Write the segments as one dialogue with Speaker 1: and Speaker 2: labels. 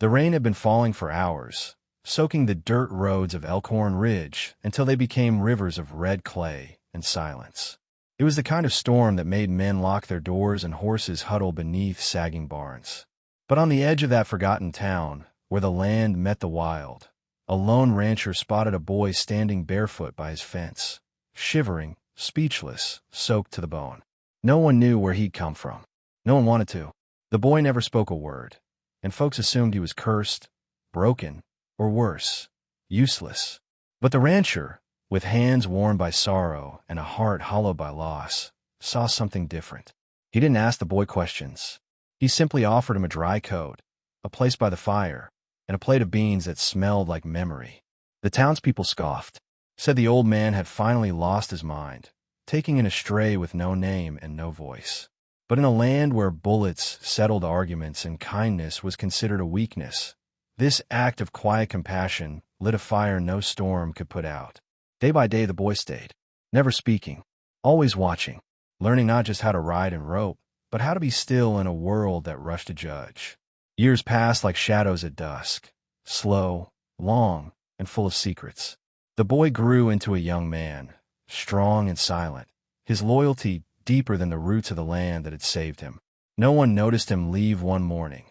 Speaker 1: The rain had been falling for hours, soaking the dirt roads of Elkhorn Ridge until they became rivers of red clay and silence. It was the kind of storm that made men lock their doors and horses huddle beneath sagging barns. But on the edge of that forgotten town, where the land met the wild, a lone rancher spotted a boy standing barefoot by his fence, shivering, speechless, soaked to the bone. No one knew where he'd come from. No one wanted to. The boy never spoke a word, and folks assumed he was cursed, broken, or worse, useless. But the rancher, with hands worn by sorrow and a heart hollowed by loss, saw something different. He didn't ask the boy questions. He simply offered him a dry coat, a place by the fire, and a plate of beans that smelled like memory. The townspeople scoffed, said the old man had finally lost his mind, taking in a stray with no name and no voice. But in a land where bullets settled arguments and kindness was considered a weakness, this act of quiet compassion lit a fire no storm could put out. Day by day the boy stayed, never speaking, always watching, learning not just how to ride and rope, but how to be still in a world that rushed to judge. Years passed like shadows at dusk, slow, long, and full of secrets. The boy grew into a young man, strong and silent, his loyalty deeper than the roots of the land that had saved him. No one noticed him leave one morning,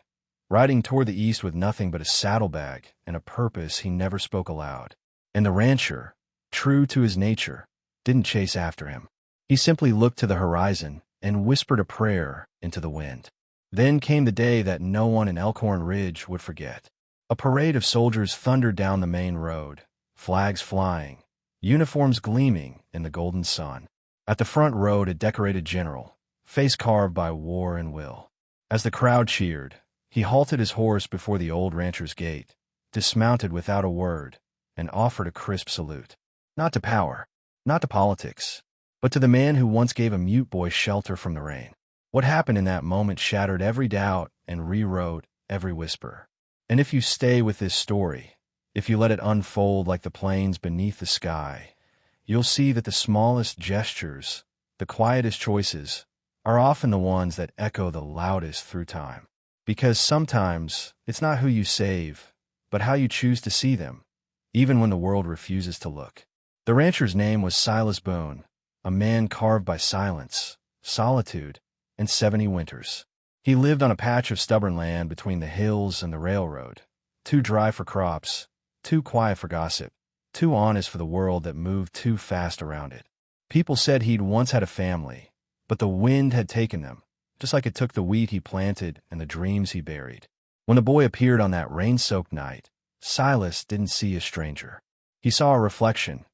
Speaker 1: riding toward the east with nothing but a saddlebag and a purpose he never spoke aloud. And the rancher, true to his nature, didn't chase after him. He simply looked to the horizon and whispered a prayer into the wind. Then came the day that no one in Elkhorn Ridge would forget. A parade of soldiers thundered down the main road, flags flying, uniforms gleaming in the golden sun. At the front rode a decorated general, face carved by war and will. As the crowd cheered, he halted his horse before the old rancher's gate, dismounted without a word, and offered a crisp salute. Not to power, not to politics, but to the man who once gave a mute boy shelter from the rain. What happened in that moment shattered every doubt and rewrote every whisper. And if you stay with this story, if you let it unfold like the plains beneath the sky, you'll see that the smallest gestures, the quietest choices, are often the ones that echo the loudest through time. Because sometimes it's not who you save, but how you choose to see them, even when the world refuses to look. The rancher's name was Silas Boone, a man carved by silence, solitude, and 70 winters. He lived on a patch of stubborn land between the hills and the railroad, too dry for crops, too quiet for gossip, too honest for the world that moved too fast around it. People said he'd once had a family, but the wind had taken them, just like it took the wheat he planted and the dreams he buried. When the boy appeared on that rain-soaked night, Silas didn't see a stranger. He saw a reflection,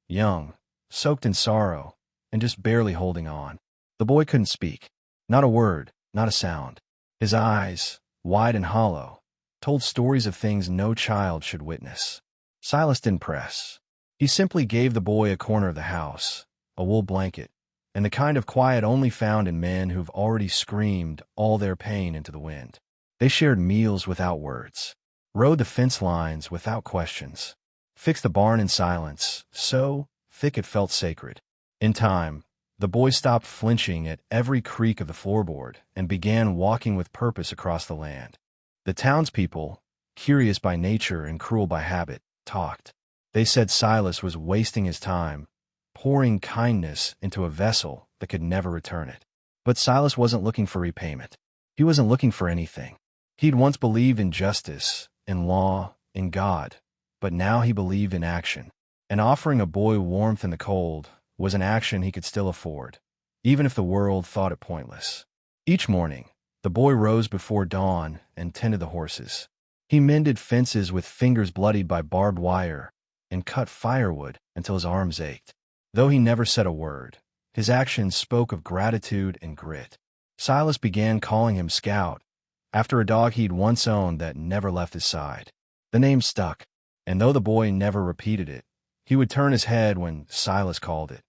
Speaker 1: young, soaked in sorrow, and just barely holding on. The boy couldn't speak. Not a word, not a sound. His eyes, wide and hollow, told stories of things no child should witness. Silas didn't press. He simply gave the boy a corner of the house, a wool blanket, and the kind of quiet only found in men who've already screamed all their pain into the wind. They shared meals without words, rode the fence lines without questions, fixed the barn in silence, so thick it felt sacred. In time, the boy stopped flinching at every creak of the floorboard and began walking with purpose across the land. The townspeople, curious by nature and cruel by habit, talked. They said Silas was wasting his time, pouring kindness into a vessel that could never return it. But Silas wasn't looking for repayment. He wasn't looking for anything. He'd once believed in justice, in law, in God, but now he believed in action. And offering a boy warmth in the cold was an action he could still afford, even if the world thought it pointless. Each morning, the boy rose before dawn and tended the horses. He mended fences with fingers bloodied by barbed wire and cut firewood until his arms ached. Though he never said a word, his actions spoke of gratitude and grit. Silas began calling him Scout, after a dog he'd once owned that never left his side. The name stuck, and though the boy never repeated it, he would turn his head when Silas called it,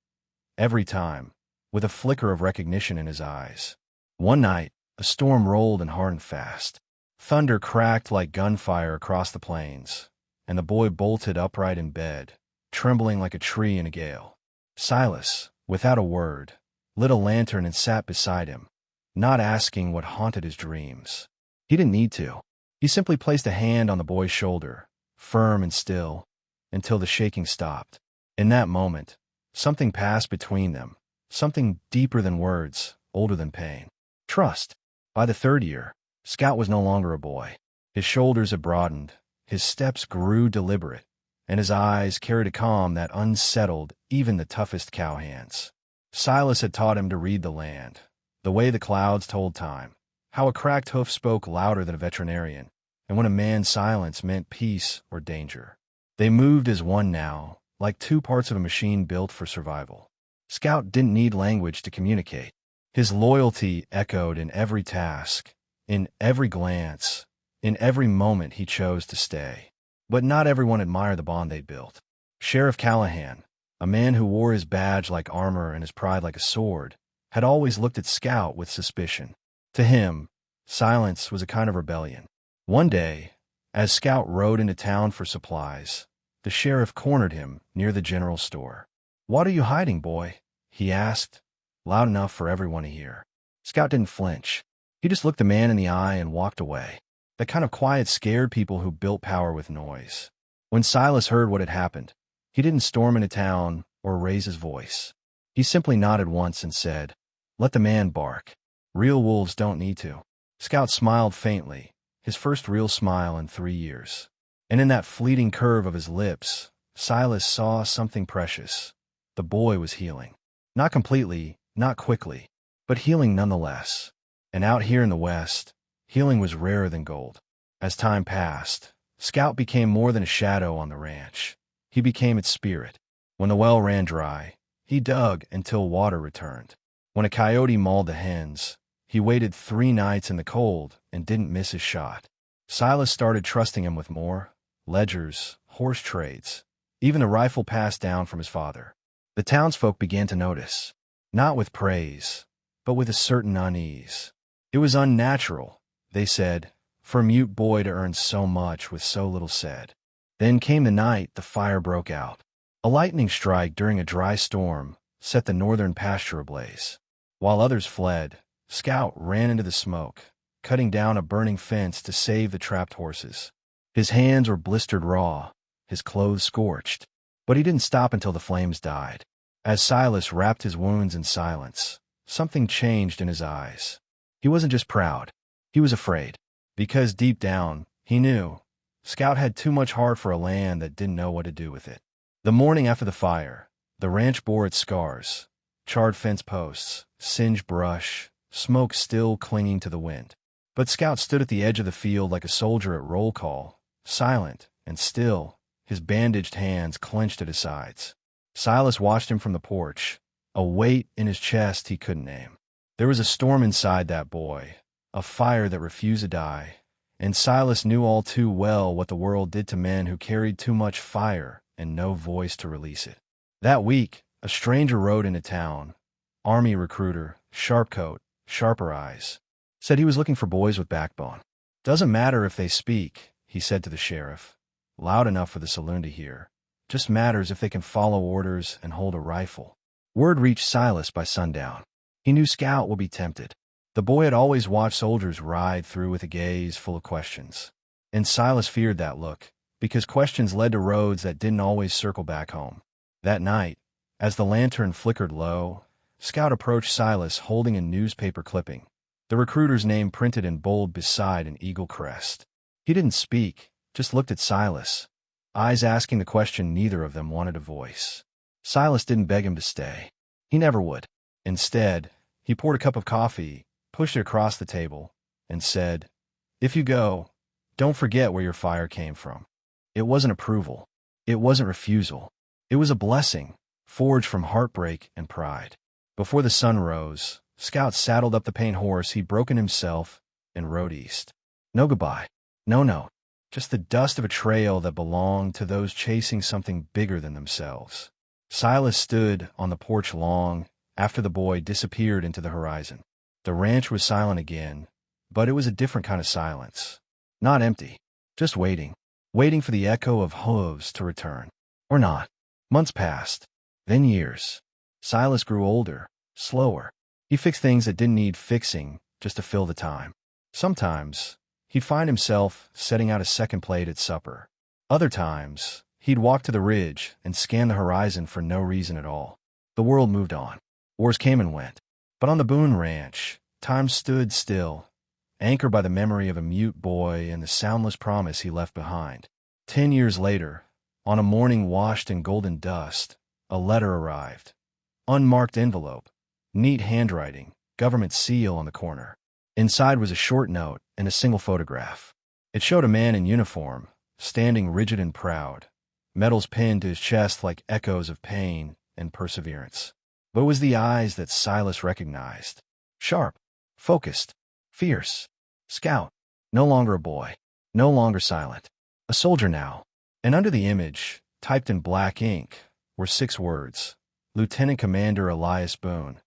Speaker 1: every time, with a flicker of recognition in his eyes. One night, a storm rolled and hardened fast. Thunder cracked like gunfire across the plains, and the boy bolted upright in bed, trembling like a tree in a gale. Silas, without a word, lit a lantern and sat beside him, not asking what haunted his dreams. He didn't need to. He simply placed a hand on the boy's shoulder, firm and still, until the shaking stopped. In that moment, something passed between them, something deeper than words, older than pain. Trust. By the third year, Scout was no longer a boy. His shoulders had broadened, his steps grew deliberate, and his eyes carried a calm that unsettled even the toughest cowhands. Silas had taught him to read the land, the way the clouds told time, how a cracked hoof spoke louder than a veterinarian, and when a man's silence meant peace or danger. They moved as one now, like two parts of a machine built for survival. Scout didn't need language to communicate. His loyalty echoed in every task, in every glance, in every moment he chose to stay. But not everyone admired the bond they built. Sheriff Callahan, a man who wore his badge like armor and his pride like a sword, had always looked at Scout with suspicion. To him, silence was a kind of rebellion. One day, as Scout rode into town for supplies, the sheriff cornered him near the general store. "What are you hiding, boy?" he asked, loud enough for everyone to hear. Scout didn't flinch. He just looked the man in the eye and walked away. That kind of quiet scared people who built power with noise. When Silas heard what had happened, he didn't storm into town or raise his voice. He simply nodded once and said, "Let the man bark. Real wolves don't need to." Scout smiled faintly, his first real smile in 3 years. And in that fleeting curve of his lips, Silas saw something precious. The boy was healing. Not completely, not quickly, but healing nonetheless. And out here in the West, healing was rarer than gold. As time passed, Scout became more than a shadow on the ranch. He became its spirit. When the well ran dry, he dug until water returned. When a coyote mauled the hens, he waited 3 nights in the cold and didn't miss his shot. Silas started trusting him with more ledgers, horse trades, even the rifle passed down from his father. The townsfolk began to notice, not with praise, but with a certain unease. It was unnatural, they said, for a mute boy to earn so much with so little said. Then came the night the fire broke out. A lightning strike during a dry storm set the northern pasture ablaze. While others fled, Scout ran into the smoke, cutting down a burning fence to save the trapped horses. His hands were blistered raw, his clothes scorched, but he didn't stop until the flames died. As Silas wrapped his wounds in silence, something changed in his eyes. He wasn't just proud, he was afraid, because deep down, he knew Scout had too much heart for a land that didn't know what to do with it. The morning after the fire, the ranch bore its scars, charred fence posts, singed brush, smoke still clinging to the wind. But Scout stood at the edge of the field like a soldier at roll call, silent and still, his bandaged hands clenched at his sides. Silas watched him from the porch, a weight in his chest he couldn't name. There was a storm inside that boy, a fire that refused to die, and Silas knew all too well what the world did to men who carried too much fire and no voice to release it. That week, a stranger rode into town, Army recruiter, sharp coat, sharper eyes. Said he was looking for boys with backbone. "Doesn't matter if they speak," he said to the sheriff, loud enough for the saloon to hear. "Just matters if they can follow orders and hold a rifle." Word reached Silas by sundown. He knew Scout would be tempted. The boy had always watched soldiers ride through with a gaze full of questions. And Silas feared that look, because questions led to roads that didn't always circle back home. That night, as the lantern flickered low, Scout approached Silas holding a newspaper clipping, the recruiter's name printed in bold beside an eagle crest. He didn't speak, just looked at Silas, eyes asking the question neither of them wanted to voice. Silas didn't beg him to stay. He never would. Instead, he poured a cup of coffee, pushed it across the table, and said, "If you go, don't forget where your fire came from." It wasn't approval. It wasn't refusal. It was a blessing, forged from heartbreak and pride. Before the sun rose, Scout saddled up the paint horse he'd broken himself and rode east. No goodbye. No. Just the dust of a trail that belonged to those chasing something bigger than themselves. Silas stood on the porch long after the boy disappeared into the horizon. The ranch was silent again, but it was a different kind of silence. Not empty, just waiting. Waiting for the echo of hooves to return. Or not. Months passed, then years. Silas grew older, slower. He fixed things that didn't need fixing just to fill the time. Sometimes, he'd find himself setting out a second plate at supper. Other times, he'd walk to the ridge and scan the horizon for no reason at all. The world moved on. Wars came and went. But on the Boone Ranch, time stood still, anchored by the memory of a mute boy and the soundless promise he left behind. 10 years later, on a morning washed in golden dust, a letter arrived. Unmarked envelope, neat handwriting, government seal on the corner. Inside was a short note and a single photograph. It showed a man in uniform, standing rigid and proud, medals pinned to his chest like echoes of pain and perseverance. But it was the eyes that Silas recognized. Sharp, focused, fierce. Scout. No longer a boy. No longer silent. A soldier now. And under the image, typed in black ink, were 6 words. Lieutenant Commander Elias Boone.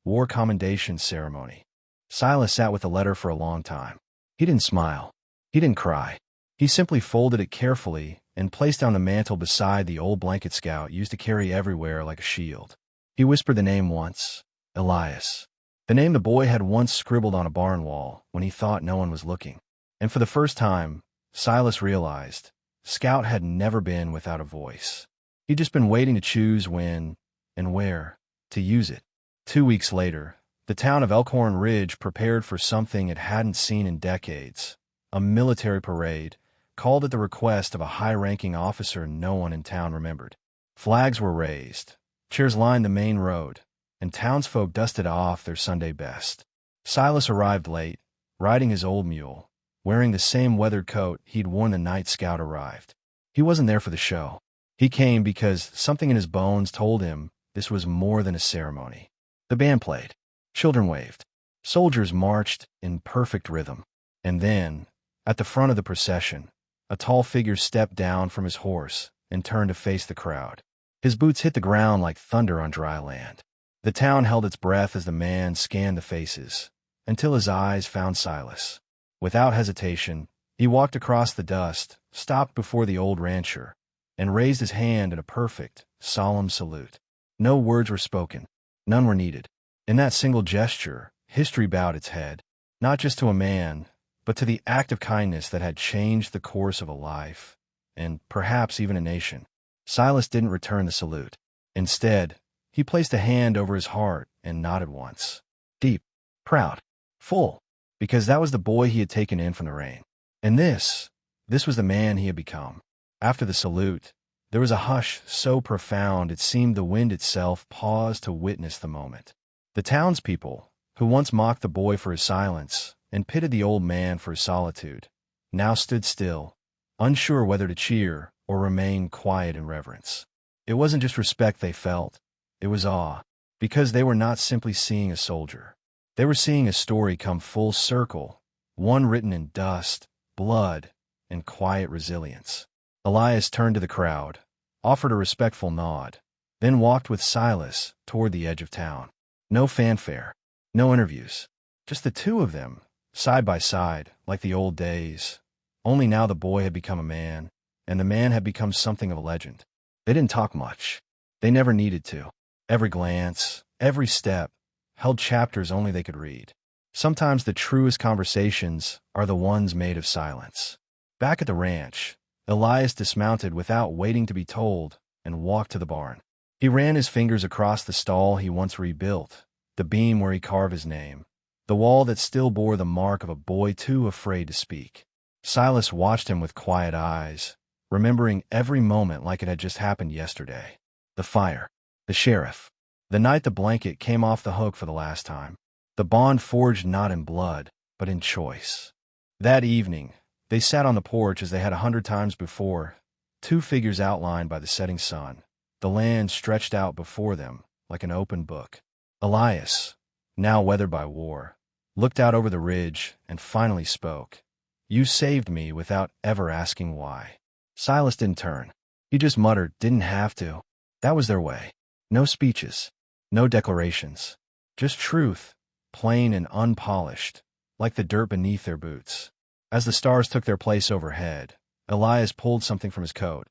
Speaker 1: War Commendation Ceremony. Silas sat with the letter for a long time. He didn't smile. He didn't cry. He simply folded it carefully and placed on the mantel beside the old blanket Scout used to carry everywhere like a shield. He whispered the name once. Elias. The name the boy had once scribbled on a barn wall when he thought no one was looking. And for the first time, Silas realized Scout had never been without a voice. He'd just been waiting to choose when and where to use it. 2 weeks later, the town of Elkhorn Ridge prepared for something it hadn't seen in decades. A military parade, called at the request of a high-ranking officer no one in town remembered. Flags were raised, chairs lined the main road, and townsfolk dusted off their Sunday best. Silas arrived late, riding his old mule, wearing the same weathered coat he'd worn the night Scout arrived. He wasn't there for the show. He came because something in his bones told him this was more than a ceremony. The band played. Children waved. Soldiers marched in perfect rhythm. And then, at the front of the procession, a tall figure stepped down from his horse and turned to face the crowd. His boots hit the ground like thunder on dry land. The town held its breath as the man scanned the faces, until his eyes found Silas. Without hesitation, he walked across the dust, stopped before the old rancher, and raised his hand in a perfect, solemn salute. No words were spoken. None were needed. In that single gesture, history bowed its head, not just to a man, but to the act of kindness that had changed the course of a life, and perhaps even a nation. Silas didn't return the salute. Instead, he placed a hand over his heart and nodded once. Deep, proud, full, because that was the boy he had taken in from the rain. And this was the man he had become. After the salute, there was a hush so profound it seemed the wind itself paused to witness the moment. The townspeople, who once mocked the boy for his silence and pitied the old man for his solitude, now stood still, unsure whether to cheer or remain quiet in reverence. It wasn't just respect they felt, it was awe, because they were not simply seeing a soldier. They were seeing a story come full circle, one written in dust, blood, and quiet resilience. Elias turned to the crowd, offered a respectful nod, then walked with Silas toward the edge of town. No fanfare, no interviews, just the two of them, side by side, like the old days. Only now the boy had become a man, and the man had become something of a legend. They didn't talk much. They never needed to. Every glance, every step, held chapters only they could read. Sometimes the truest conversations are the ones made of silence. Back at the ranch, Elias dismounted without waiting to be told and walked to the barn. He ran his fingers across the stall he once rebuilt, the beam where he carved his name, the wall that still bore the mark of a boy too afraid to speak. Silas watched him with quiet eyes, remembering every moment like it had just happened yesterday. The fire, the sheriff, the night the blanket came off the hook for the last time, the bond forged not in blood, but in choice. That evening, they sat on the porch as they had 100 times before, 2 figures outlined by the setting sun, the land stretched out before them like an open book. Elias, now weathered by war, looked out over the ridge and finally spoke. You saved me without ever asking why. Silas didn't turn. He just muttered, didn't have to. That was their way. No speeches, no declarations, just truth, plain and unpolished, like the dirt beneath their boots. As the stars took their place overhead, Elias pulled something from his coat,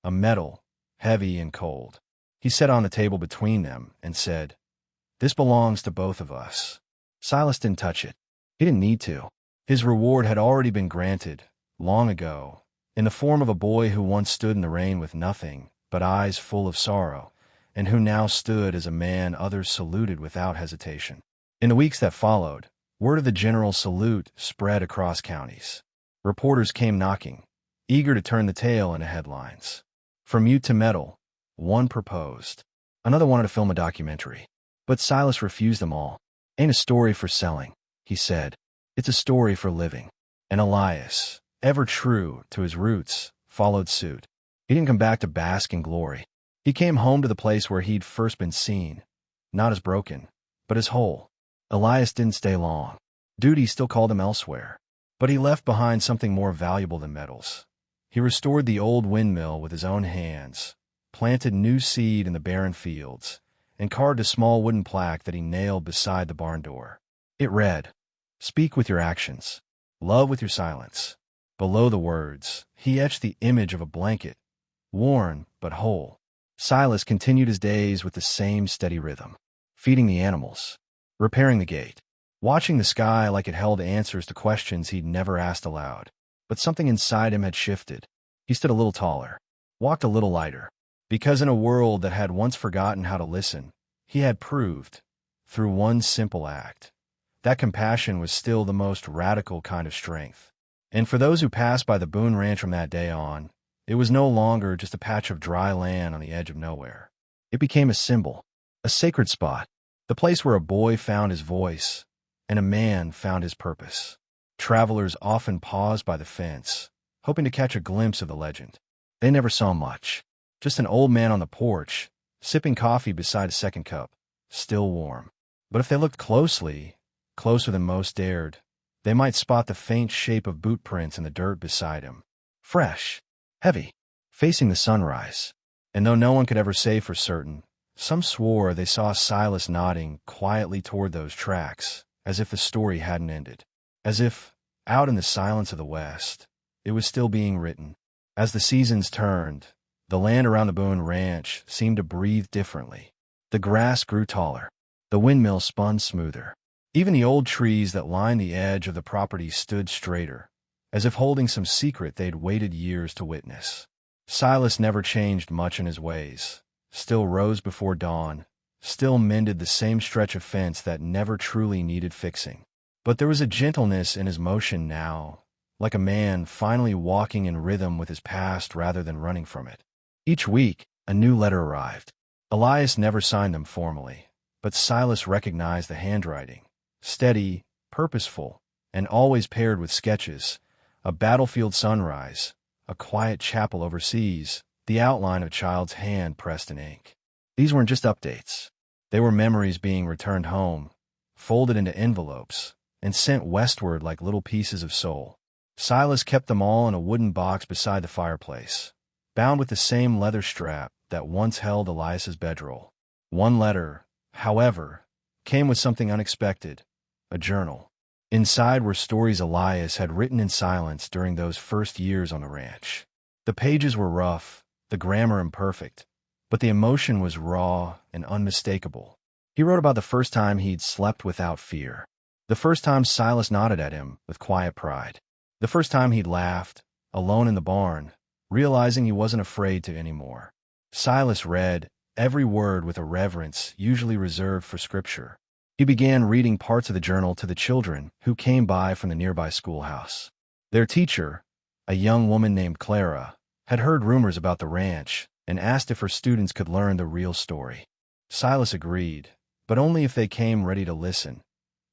Speaker 1: a medal, heavy and cold. He set it on the table between them and said, This belongs to both of us. Silas didn't touch it. He didn't need to. His reward had already been granted, long ago, in the form of a boy who once stood in the rain with nothing but eyes full of sorrow, and who now stood as a man others saluted without hesitation. In the weeks that followed, word of the general salute spread across counties. Reporters came knocking, eager to turn the tale into headlines. From mute to metal, one proposed. Another wanted to film a documentary. But Silas refused them all. "Ain't a story for selling," he said. "It's a story for living." And Elias, ever true to his roots, followed suit. He didn't come back to bask in glory. He came home to the place where he'd first been seen, not as broken, but as whole. Elias didn't stay long. Duty still called him elsewhere. But he left behind something more valuable than medals. He restored the old windmill with his own hands, planted new seed in the barren fields, and carved a small wooden plaque that he nailed beside the barn door. It read, "Speak with your actions. Love with your silence." Below the words, he etched the image of a blanket, worn but whole. Silas continued his days with the same steady rhythm, feeding the animals, repairing the gate, watching the sky like it held answers to questions he'd never asked aloud. But something inside him had shifted. He stood a little taller, walked a little lighter, because in a world that had once forgotten how to listen, he had proved, through one simple act, that compassion was still the most radical kind of strength. And for those who passed by the Boone Ranch from that day on, it was no longer just a patch of dry land on the edge of nowhere. It became a symbol, a sacred spot, the place where a boy found his voice and a man found his purpose. Travelers often paused by the fence, hoping to catch a glimpse of the legend. They never saw much, just an old man on the porch, sipping coffee beside a second cup, still warm. But if they looked closely, closer than most dared, they might spot the faint shape of boot prints in the dirt beside him. Fresh, heavy, facing the sunrise. And though no one could ever say for certain, some swore they saw Silas nodding quietly toward those tracks, as if the story hadn't ended. As if, out in the silence of the West, it was still being written. As the seasons turned, the land around the Boone Ranch seemed to breathe differently. The grass grew taller. The windmill spun smoother. Even the old trees that lined the edge of the property stood straighter, as if holding some secret they'd waited years to witness. Silas never changed much in his ways, still rose before dawn, still mended the same stretch of fence that never truly needed fixing. But there was a gentleness in his motion now, like a man finally walking in rhythm with his past rather than running from it. Each week, a new letter arrived. Elias never signed them formally, but Silas recognized the handwriting, steady, purposeful, and always paired with sketches, a battlefield sunrise, a quiet chapel overseas, the outline of a child's hand pressed in ink. These weren't just updates. They were memories being returned home, folded into envelopes, and sent westward like little pieces of soul. Silas kept them all in a wooden box beside the fireplace, bound with the same leather strap that once held Elias's bedroll. One letter, however, came with something unexpected, a journal. Inside were stories Elias had written in silence during those first years on the ranch. The pages were rough, the grammar imperfect, but the emotion was raw and unmistakable. He wrote about the first time he'd slept without fear, the first time Silas nodded at him with quiet pride, the first time he'd laughed, alone in the barn, realizing he wasn't afraid to anymore. Silas read every word with a reverence usually reserved for scripture. He began reading parts of the journal to the children who came by from the nearby schoolhouse. Their teacher, a young woman named Clara, had heard rumors about the ranch and asked if her students could learn the real story. Silas agreed, but only if they came ready to listen,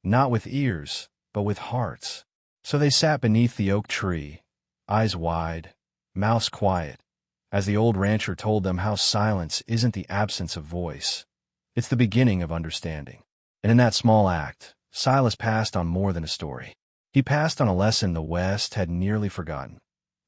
Speaker 1: not with ears, but with hearts. So they sat beneath the oak tree, eyes wide, mouths quiet, as the old rancher told them how silence isn't the absence of voice. It's the beginning of understanding. And in that small act, Silas passed on more than a story. He passed on a lesson the West had nearly forgotten,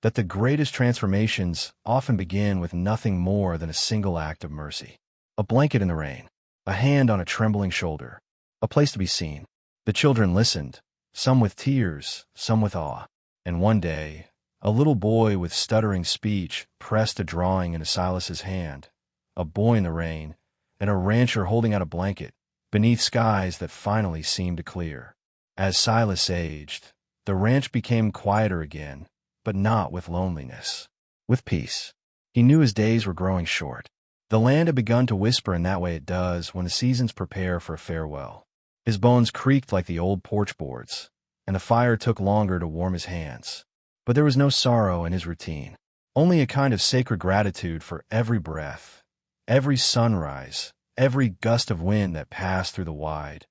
Speaker 1: that the greatest transformations often begin with nothing more than a single act of mercy. A blanket in the rain, a hand on a trembling shoulder, a place to be seen. The children listened, some with tears, some with awe. And one day, a little boy with stuttering speech pressed a drawing into Silas's hand, a boy in the rain, and a rancher holding out a blanket, beneath skies that finally seemed to clear. As Silas aged, The ranch became quieter again, but not with loneliness. With peace. He knew his days were growing short. The land had begun to whisper in that way it does when the seasons prepare for a farewell. His bones creaked like the old porch boards, and the fire took longer to warm his hands. But there was no sorrow in his routine, only a kind of sacred gratitude for every breath, every sunrise, every gust of wind that passed through the wide,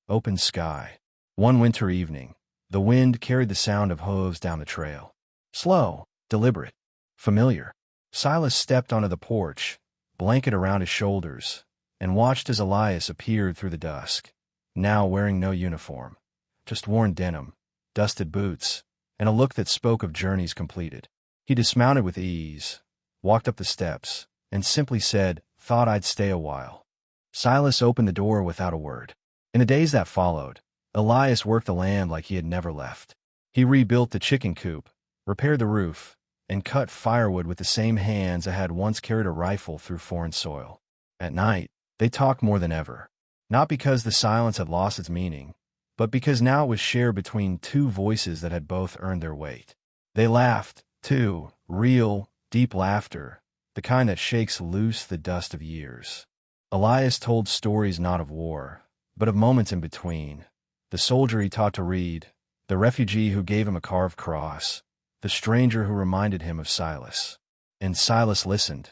Speaker 1: open sky. One winter evening, the wind carried the sound of hooves down the trail. Slow, deliberate, familiar. Silas stepped onto the porch, blanket around his shoulders, and watched as Elias appeared through the dusk, now wearing no uniform, just worn denim, dusted boots, and a look that spoke of journeys completed. He dismounted with ease, walked up the steps, and simply said, "Thought I'd stay a while." Silas opened the door without a word. In the days that followed, Elias worked the land like he had never left. He rebuilt the chicken coop, repaired the roof, and cut firewood with the same hands that had once carried a rifle through foreign soil. At night, they talked more than ever, not because the silence had lost its meaning, but because now it was shared between two voices that had both earned their weight. They laughed, too, real, deep laughter, the kind that shakes loose the dust of years. Elias told stories not of war, but of moments in between. The soldier he taught to read, the refugee who gave him a carved cross, the stranger who reminded him of Silas. And Silas listened,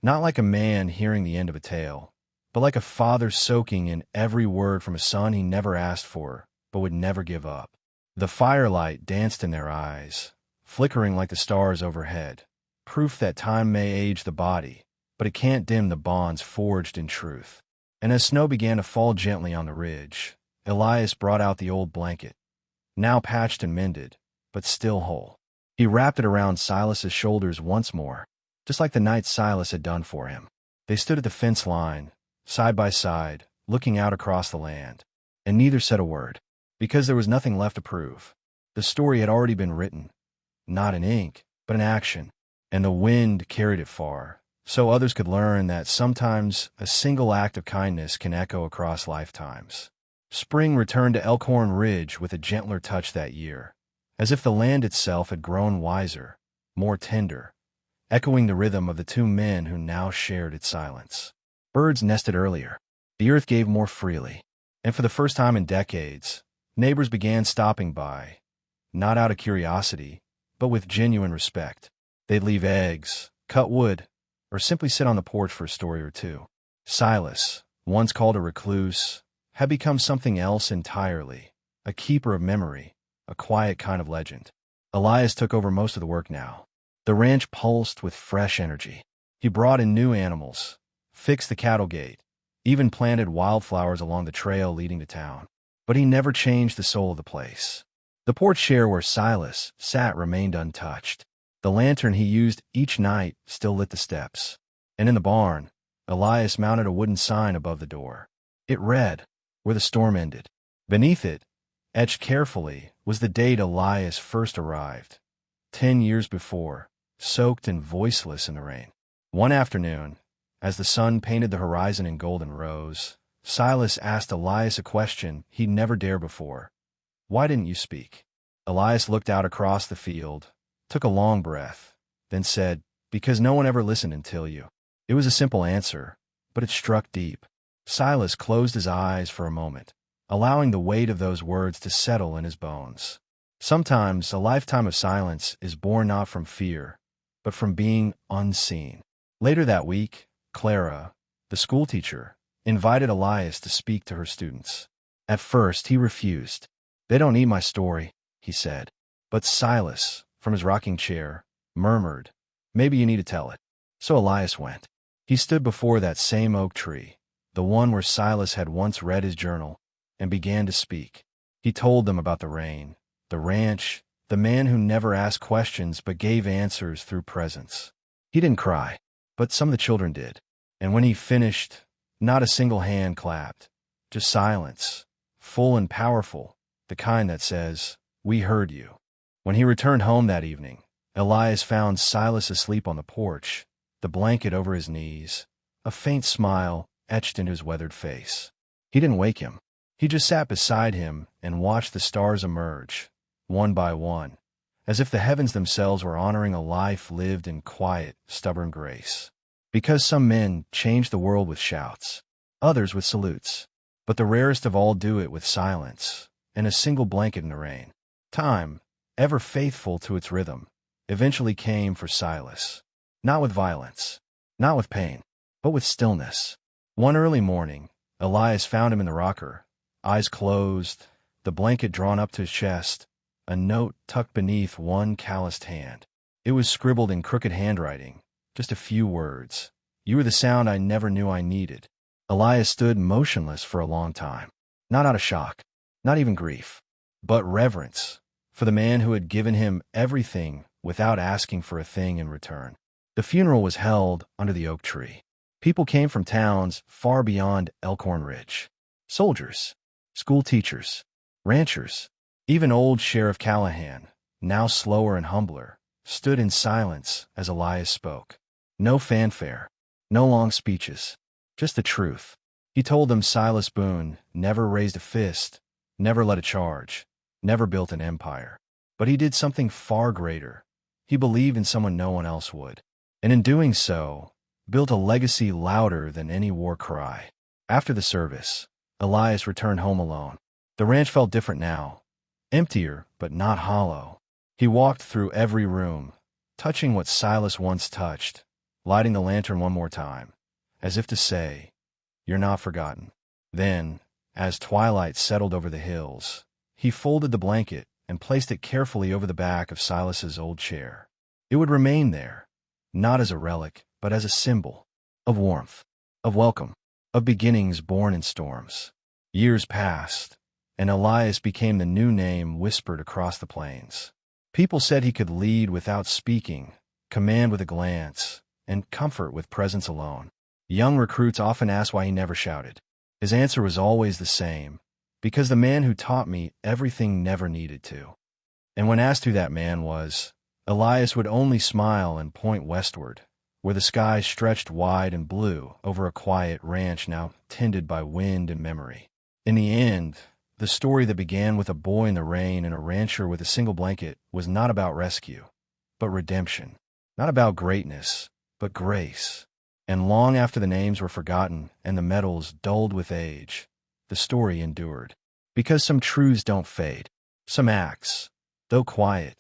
Speaker 1: not like a man hearing the end of a tale, but like a father soaking in every word from a son he never asked for, but would never give up. The firelight danced in their eyes, flickering like the stars overhead, proof that time may age the body, but it can't dim the bonds forged in truth. And as snow began to fall gently on the ridge, Elias brought out the old blanket, now patched and mended, but still whole. He wrapped it around Silas's shoulders once more, just like the night Silas had done for him. They stood at the fence line, side by side, looking out across the land, and neither said a word, because there was nothing left to prove. The story had already been written, not in ink, but in action, and the wind carried it far, so others could learn that sometimes a single act of kindness can echo across lifetimes. Spring returned to Elkhorn Ridge with a gentler touch that year, as if the land itself had grown wiser, more tender, echoing the rhythm of the two men who now shared its silence. Birds nested earlier. The earth gave more freely, and for the first time in decades, neighbors began stopping by, not out of curiosity, but with genuine respect. They'd leave eggs, cut wood, or simply sit on the porch for a story or two. Silas, once called a recluse, had become something else entirely, a keeper of memory, a quiet kind of legend. Elias took over most of the work now. The ranch pulsed with fresh energy. He brought in new animals, fixed the cattle gate, even planted wildflowers along the trail leading to town. But he never changed the soul of the place. The porch chair where Silas sat remained untouched. The lantern he used each night still lit the steps. And in the barn, Elias mounted a wooden sign above the door. It read, "Where the storm ended." Beneath it, etched carefully, was the date Elias first arrived, 10 years before, soaked and voiceless in the rain. One afternoon, as the sun painted the horizon in golden rose, Silas asked Elias a question he'd never dared before. "Why didn't you speak?" Elias looked out across the field, took a long breath, then said, "Because no one ever listened until you." It was a simple answer, but it struck deep. Silas closed his eyes for a moment, allowing the weight of those words to settle in his bones. Sometimes a lifetime of silence is born not from fear, but from being unseen. Later that week, Clara, the schoolteacher, invited Elias to speak to her students. At first, he refused. "They don't need my story," he said. But Silas, from his rocking chair, murmured, "Maybe you need to tell it." So Elias went. He stood before that same oak tree, the one where Silas had once read his journal, and began to speak. He told them about the rain, the ranch, the man who never asked questions but gave answers through presence. He didn't cry, but some of the children did. And when he finished, not a single hand clapped, just silence, full and powerful, the kind that says, "We heard you." When he returned home that evening, Elias found Silas asleep on the porch, the blanket over his knees, a faint smile etched into his weathered face. He didn't wake him. He just sat beside him and watched the stars emerge, one by one, as if the heavens themselves were honoring a life lived in quiet, stubborn grace. Because some men change the world with shouts, others with salutes, but the rarest of all do it with silence and a single blanket in the rain. Time, ever faithful to its rhythm, eventually came for Silas. Not with violence, not with pain, but with stillness. One early morning, Elias found him in the rocker, eyes closed, the blanket drawn up to his chest, a note tucked beneath one calloused hand. It was scribbled in crooked handwriting, just a few words. "You were the sound I never knew I needed." Elias stood motionless for a long time, not out of shock, not even grief, but reverence for the man who had given him everything without asking for a thing in return. The funeral was held under the oak tree. People came from towns far beyond Elkhorn Ridge. Soldiers, school teachers, ranchers, even old Sheriff Callahan, now slower and humbler, stood in silence as Elias spoke. No fanfare, no long speeches, just the truth. He told them Silas Boone never raised a fist, never led a charge, never built an empire. But he did something far greater. He believed in someone no one else would. And in doing so, built a legacy louder than any war cry. After the service, Elias returned home alone. The ranch felt different now, emptier but not hollow. He walked through every room, touching what Silas once touched, lighting the lantern one more time, as if to say, "You're not forgotten." Then, as twilight settled over the hills, he folded the blanket and placed it carefully over the back of Silas's old chair. It would remain there, not as a relic, but as a symbol of warmth, of welcome, of beginnings born in storms. Years passed, and Elias became the new name whispered across the plains. People said he could lead without speaking, command with a glance, and comfort with presence alone. Young recruits often asked why he never shouted. His answer was always the same: "Because the man who taught me everything never needed to." And when asked who that man was, Elias would only smile and point westward, where the sky stretched wide and blue over a quiet ranch now tended by wind and memory. In the end, the story that began with a boy in the rain and a rancher with a single blanket was not about rescue, but redemption. Not about greatness, but grace. And long after the names were forgotten and the medals dulled with age, the story endured. Because some truths don't fade. Some acts, though quiet,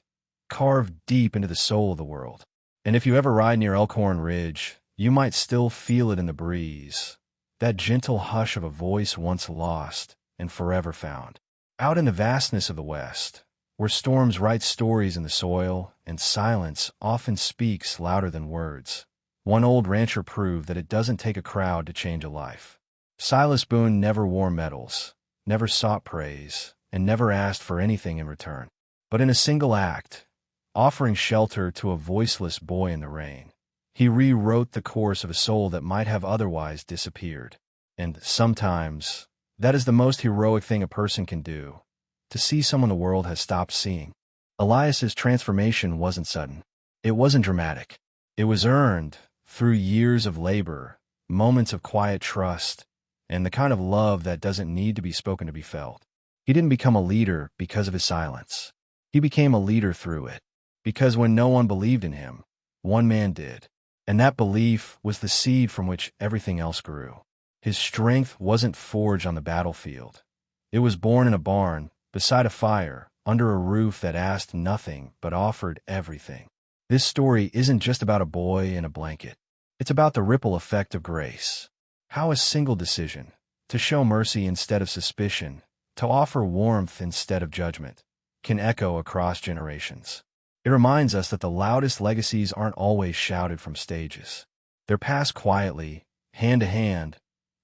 Speaker 1: carve deep into the soul of the world. And if you ever ride near Elkhorn Ridge, you might still feel it in the breeze, that gentle hush of a voice once lost and forever found. Out in the vastness of the West, where storms write stories in the soil and silence often speaks louder than words, one old rancher proved that it doesn't take a crowd to change a life. Silas Boone never wore medals, never sought praise, and never asked for anything in return. But in a single act, offering shelter to a voiceless boy in the rain, he rewrote the course of a soul that might have otherwise disappeared. And sometimes, that is the most heroic thing a person can do, to see someone the world has stopped seeing. Elias's transformation wasn't sudden. It wasn't dramatic. It was earned through years of labor, moments of quiet trust, and the kind of love that doesn't need to be spoken to be felt. He didn't become a leader because of his silence. He became a leader through it. Because when no one believed in him, one man did. And that belief was the seed from which everything else grew. His strength wasn't forged on the battlefield. It was born in a barn, beside a fire, under a roof that asked nothing but offered everything. This story isn't just about a boy in a blanket. It's about the ripple effect of grace. How a single decision, to show mercy instead of suspicion, to offer warmth instead of judgment, can echo across generations. It reminds us that the loudest legacies aren't always shouted from stages. They're passed quietly, hand to hand,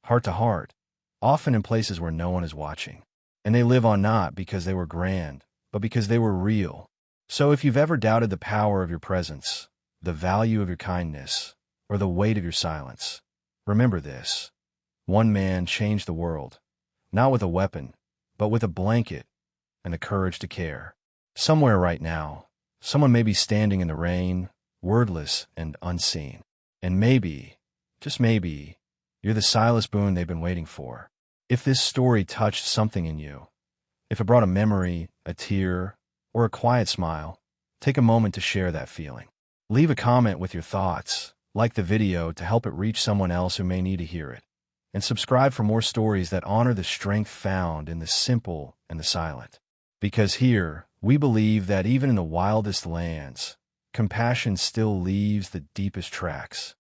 Speaker 1: heart to heart, often in places where no one is watching. And they live on not because they were grand, but because they were real. So if you've ever doubted the power of your presence, the value of your kindness, or the weight of your silence, remember this: one man changed the world, not with a weapon, but with a blanket and the courage to care. Somewhere right now, someone may be standing in the rain, wordless and unseen. And maybe, just maybe, you're the Silas Boone they've been waiting for. If this story touched something in you, if it brought a memory, a tear, or a quiet smile, take a moment to share that feeling. Leave a comment with your thoughts, like the video to help it reach someone else who may need to hear it, and subscribe for more stories that honor the strength found in the simple and the silent. Because here, we believe that even in the wildest lands, compassion still leaves the deepest tracks.